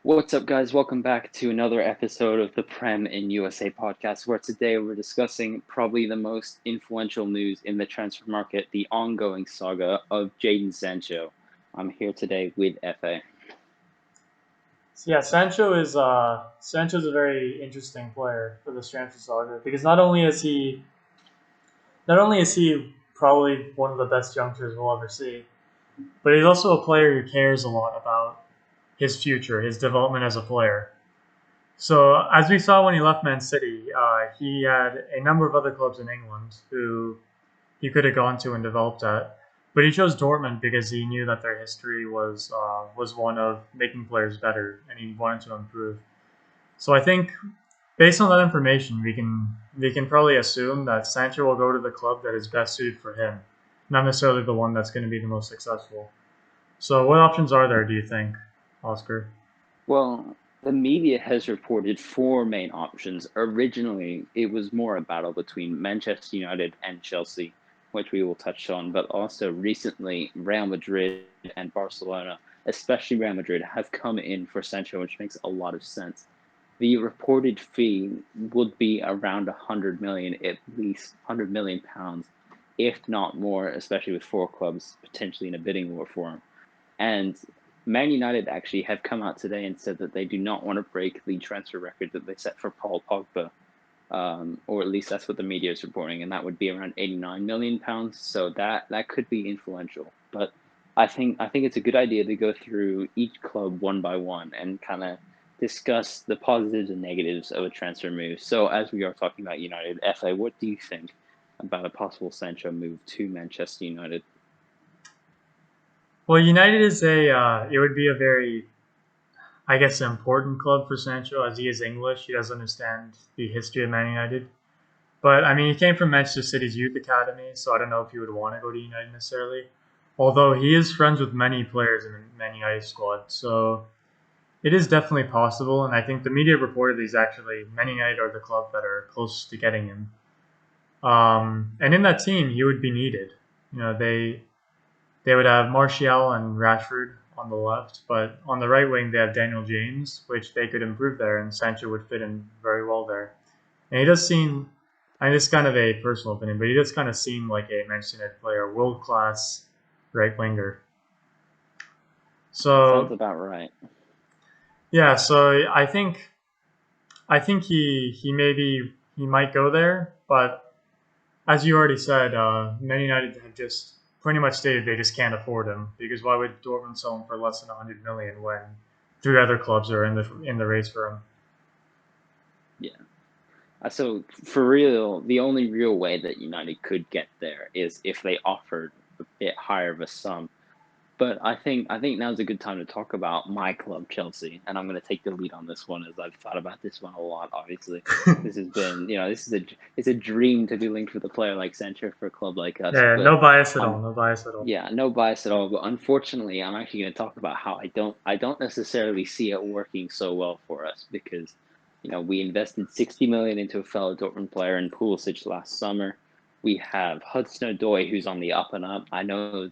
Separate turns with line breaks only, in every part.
What's up, guys? Welcome back to another episode of the Prem in USA podcast, where today we're discussing probably the most influential news in the transfer market, the ongoing saga of Jadon Sancho. I'm here today with FA.
So yeah, Sancho's a very interesting player for this transfer saga because not only is he probably one of the best youngsters we'll ever see, but he's also a player who cares a lot about his future, his development as a player. So as we saw when he left Man City, he had a number of other clubs in England who he could have gone to and developed at, but he chose Dortmund because he knew that their history was one of making players better, and he wanted to improve. So I think based on that information, we can probably assume that Sancho will go to the club that is best suited for him, not necessarily the one that's going to be the most successful. So what options are there, do you think, Oscar?
Well, the media has reported four main options. Originally, it was more a battle between Manchester United and Chelsea, which we will touch on, but also recently, Real Madrid and Barcelona, especially Real Madrid, have come in for Sancho, which makes a lot of sense. The reported fee would be around 100 million, at least 100 million pounds, if not more, especially with four clubs potentially in a bidding war for him. And Man United actually have come out today and said that they do not want to break the transfer record that they set for Paul Pogba, or at least that's what the media is reporting, and that would be around 89 million pounds. So that could be influential. But I think it's a good idea to go through each club one by one and kind of discuss the positives and negatives of a transfer move. So as we are talking about United, FA, what do you think about a possible Sancho move to Manchester United?
Well, United is it would be a very, I guess, important club for Sancho as he is English. He does understand the history of Man United. But I mean, he came from Manchester City's youth academy, so I don't know if he would want to go to United necessarily. Although he is friends with many players in the Man United squad, so it is definitely possible. And I think the media reported he's actually Man United are the club that are close to getting him. And in that team, he would be needed. You know, they would have Martial and Rashford on the left, but on the right wing they have Daniel James, which they could improve there, and Sancho would fit in very well there. And he does seem, I mean, this is kind of a personal opinion, but he does kind of seem like a Manchester United player, world class right winger.
Sounds
So
about right.
yeah, so I think he might go there, but as you already said, Man United have just pretty much stated they just can't afford him because why would Dortmund sell him for less than 100 million when three other clubs are in the race for him?
Yeah. So for real, the only real way that United could get there is if they offered a bit higher of a sum. But I think now's a good time to talk about my club, Chelsea, and I'm going to take the lead on this one as I've thought about this one a lot. Obviously, this has been, this is it's a dream to be linked with a player like Sancho for a club like us.
Yeah,
But
no bias at all.
um,
No bias at all.
yeah, no bias at all. But unfortunately, I'm actually going to talk about how I don't necessarily see it working so well for us because, we invested 60 million into a fellow Dortmund player in Pulisic last summer. We have Hudson-Odoi who's on the up and up. I know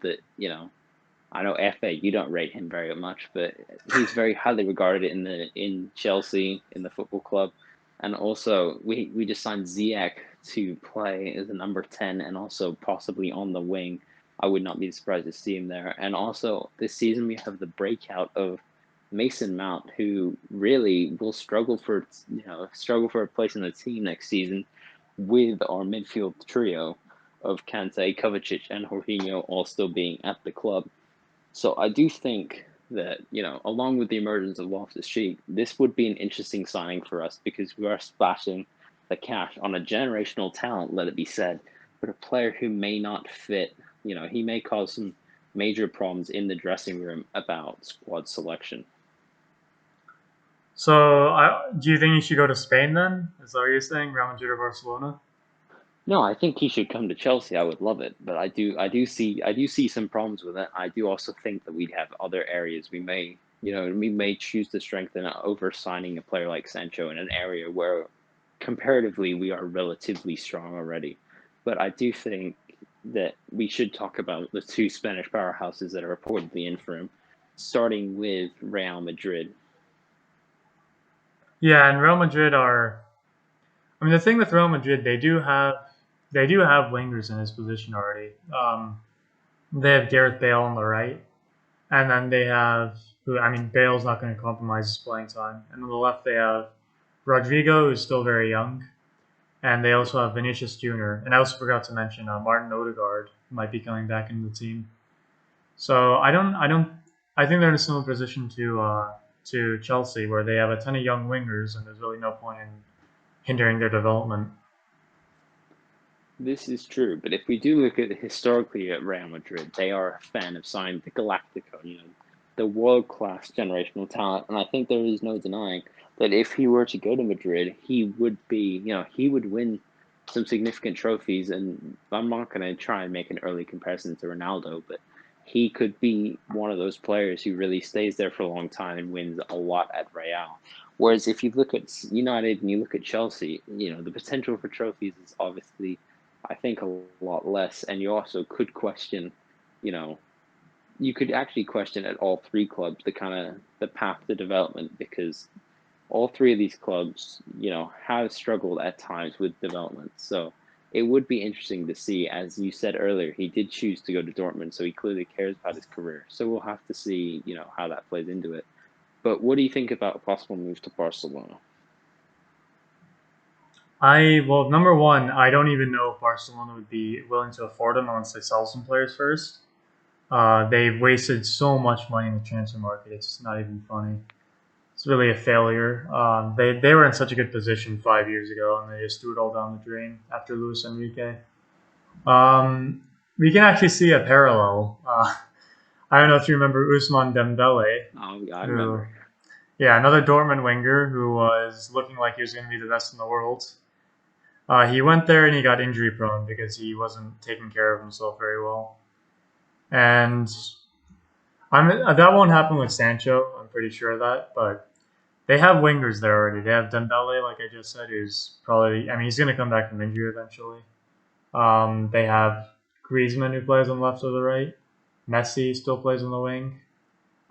FA, you don't rate him very much, but he's very highly regarded in Chelsea in the football club, and also we just signed Ziyech to play as a number 10 and also possibly on the wing. I would not be surprised to see him there. And also this season we have the breakout of Mason Mount, who really will struggle for a place in the team next season, with our midfield trio of Kante, Kovacic, and Jorginho all still being at the club. So I do think that, along with the emergence of Loftus-Cheek, this would be an interesting signing for us because we are splashing the cash on a generational talent, let it be said, but a player who may not fit. He may cause some major problems in the dressing room about squad selection.
So, do you think he should go to Spain then? Is that what you're saying? Real Madrid or Barcelona?
No, I think he should come to Chelsea. I would love it, but I do see some problems with it. I do also think that we'd have other areas we may choose to strengthen over signing a player like Sancho in an area where comparatively we are relatively strong already. But I do think that we should talk about the two Spanish powerhouses that are reportedly in for him, starting with Real Madrid.
Yeah, and Real Madrid are. I mean, the thing with Real Madrid, they do have wingers in his position already. They have Gareth Bale on the right, and then they have who. I mean, Bale's not going to compromise his playing time. And on the left, they have Rodrigo, who's still very young, and they also have Vinicius Jr. And I also forgot to mention Martin Odegaard might be coming back into the team. So I think they're in a similar position to Chelsea, where they have a ton of young wingers, and there's really no point in hindering their development.
This is true, but if we do look at historically at Real Madrid, they are a fan of signing the Galactico, the world class generational talent, and I think there is no denying that if he were to go to Madrid, he would be, he would win some significant trophies. And I'm not going to try and make an early comparison to Ronaldo, but he could be one of those players who really stays there for a long time and wins a lot at Real. Whereas if you look at United and you look at Chelsea, the potential for trophies is obviously, I think, a lot less. And you also could question, you know, you could actually question at all three clubs the kind of the path to development, because all three of these clubs, have struggled at times with development. So it would be interesting to see. As you said earlier, he did choose to go to Dortmund, so he clearly cares about his career. So we'll have to see, how that plays into it. But what do you think about a possible move to Barcelona?
Well, number one, I don't even know if Barcelona would be willing to afford him unless they sell some players first. They've wasted so much money in the transfer market; it's not even funny. It's really a failure. They were in such a good position 5 years ago, and they just threw it all down the drain after Luis Enrique. Um, we can actually see a parallel. I don't know if you remember Usman Dembele,
Oh, yeah, I
who,
remember.
yeah, another Dortmund winger who was looking like he was going to be the best in the world. He went there and he got injury prone because he wasn't taking care of himself very well. And that won't happen with Sancho. I'm pretty sure of that. But they have wingers there already. They have Dembele, like I just said, who's probably. I mean, he's going to come back from injury eventually. They have Griezmann, who plays on the left or the right. Messi still plays on the wing.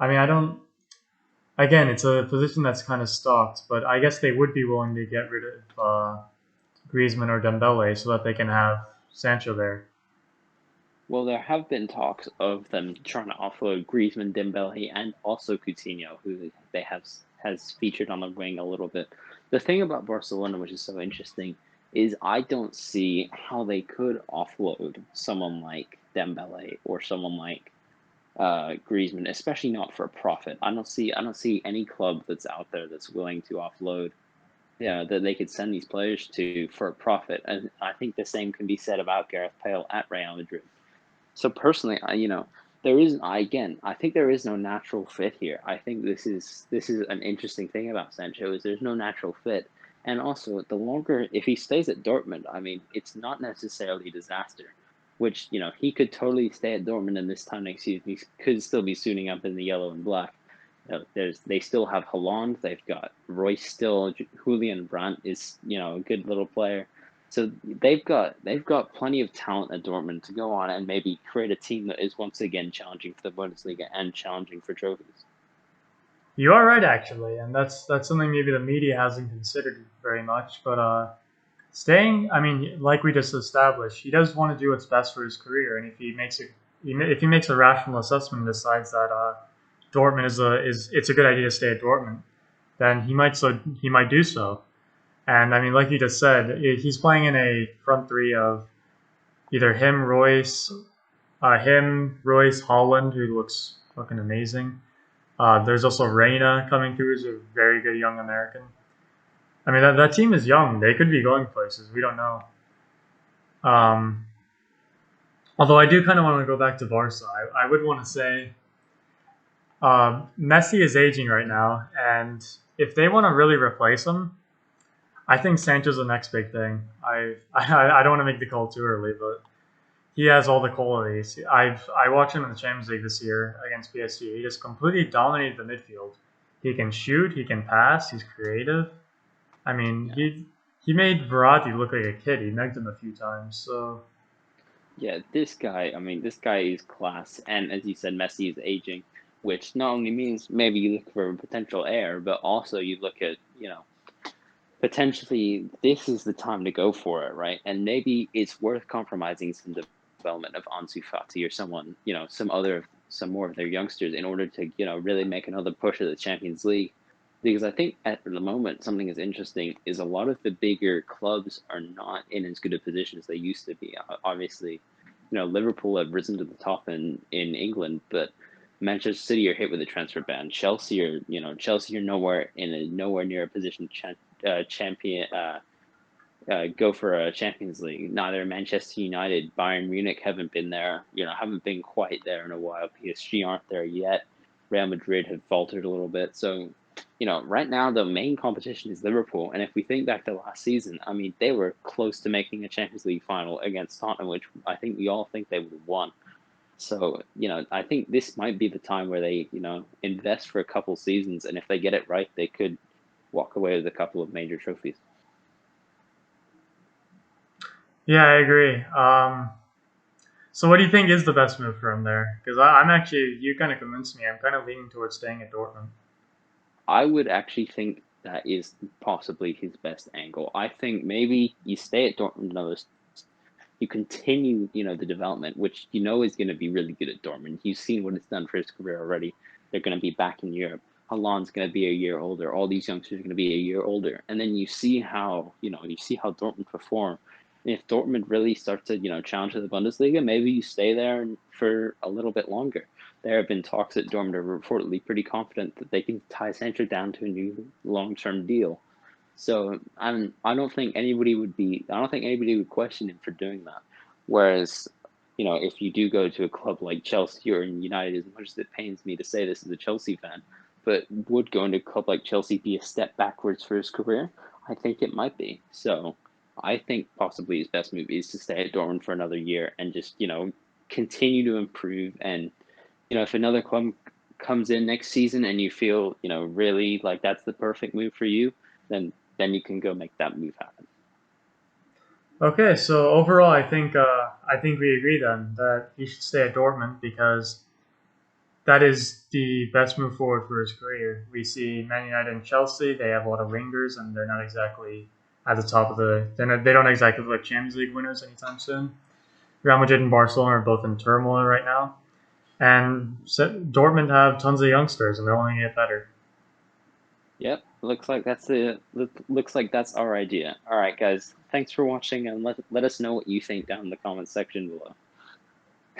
I mean, I don't. Again, it's a position that's kind of stocked, but I guess they would be willing to get rid of Griezmann or Dembele so that they can have Sancho there.
Well, there have been talks of them trying to offload Griezmann, Dembele, and also Coutinho, who they have has featured on the wing a little bit. The thing about Barcelona, which is so interesting, is I don't see how they could offload someone like Dembele or someone like Griezmann, especially not for a profit. I don't see any club that's out there that's willing to offload, that they could send these players to for a profit. And I think the same can be said about Gareth Bale at Real Madrid. So personally, I think there is no natural fit here. I think this is an interesting thing about Sancho, is there's no natural fit. And also, the longer if he stays at Dortmund, I mean, it's not necessarily a disaster. Which, he could totally stay at Dortmund, and this time next season he could still be suiting up in the yellow and black. They still have Holland. They've got Royce still. Julian Brandt is, a good little player. So they've got plenty of talent at Dortmund to go on and maybe create a team that is once again challenging for the Bundesliga and challenging for trophies.
You are right, actually, and that's something maybe the media hasn't considered very much. But staying, I mean, like we just established, he does want to do what's best for his career, and if he makes a rational assessment and decides that Dortmund is it's a good idea to stay at Dortmund, then he might do so. And I mean, like you just said, he's playing in a front three of either him, Royce, Holland, who looks fucking amazing. There's also Reina coming through, who's a very good young American. I mean, that team is young. They could be going places. We don't know.
Yeah.
Um, Although I do kind of want to go back to Barca. I would want to say Messi is aging right now, and if they want to really replace him, I think Sancho's the next big thing. I don't want to make the call too early, but he has all the qualities. I watched him in the Champions League this year against PSG. He just completely dominated the midfield. He can shoot. He can pass. He's creative. I mean,
Yeah.
he made Verratti look like a kid. He negged him a few times. So
Yeah, this guy is class. And as you said, Messi is aging, which not only means maybe you look for a potential heir, but also you look at, potentially this is the time to go for it, right? And maybe it's worth compromising some development of Ansu Fati or someone, some more of their youngsters in order to, really make another push at the Champions League. Because I think at the moment something is interesting is a lot of the bigger clubs are not in as good a position as they used to be. Obviously, Liverpool have risen to the top in England, but Manchester City are hit with a transfer ban. Chelsea are nowhere near a position champion go for a Champions League. Neither Manchester United, Bayern Munich haven't been there. Haven't been quite there in a while. PSG aren't there yet. Real Madrid have faltered a little bit. So, right now the main competition is Liverpool. And if we think back to last season, I mean, they were close to making a Champions League final against Tottenham, which I think we all think they would have won. So, I think this might be the time where they, invest for a couple seasons, and if they get it right, they could walk away with a couple of major trophies.
Yeah, I agree. So what do you think is the best move for him there? Because I'm actually, you kind of convinced me. I'm kind of leaning towards staying at Dortmund.
I would actually think that is possibly his best angle. I think maybe you stay at Dortmund another, you continue, the development, which is going to be really good at Dortmund. You've seen what it's done for his career already. They're going to be back in Europe. Haaland's going to be a year older. All these youngsters are going to be a year older, and then you see how Dortmund perform. And if Dortmund really starts to, challenge for the Bundesliga, maybe you stay there for a little bit longer. There have been talks that Dortmund are reportedly pretty confident that they can tie Sancho down to a new long-term deal. So I don't think anybody would question him for doing that. Whereas, if you do go to a club like Chelsea or United, as much as it pains me to say this as a Chelsea fan, but would going to a club like Chelsea be a step backwards for his career? I think it might be. So I think possibly his best move is to stay at Dortmund for another year and just, continue to improve. And, if another club comes in next season and you feel, really like that's the perfect move for you, then you can go make that move happen.
Okay, so overall, I think we agree then that he should stay at Dortmund because that is the best move forward for his career. We see Man United and Chelsea; they have a lot of wingers, and they're not exactly at the top of the. They don't exactly look like Champions League winners anytime soon. Real Madrid and Barcelona are both in turmoil right now, and Dortmund have tons of youngsters, and they're only going to get better.
Yep, looks like that's our idea. All right, guys, thanks for watching, and let us know what you think down in the comments section below.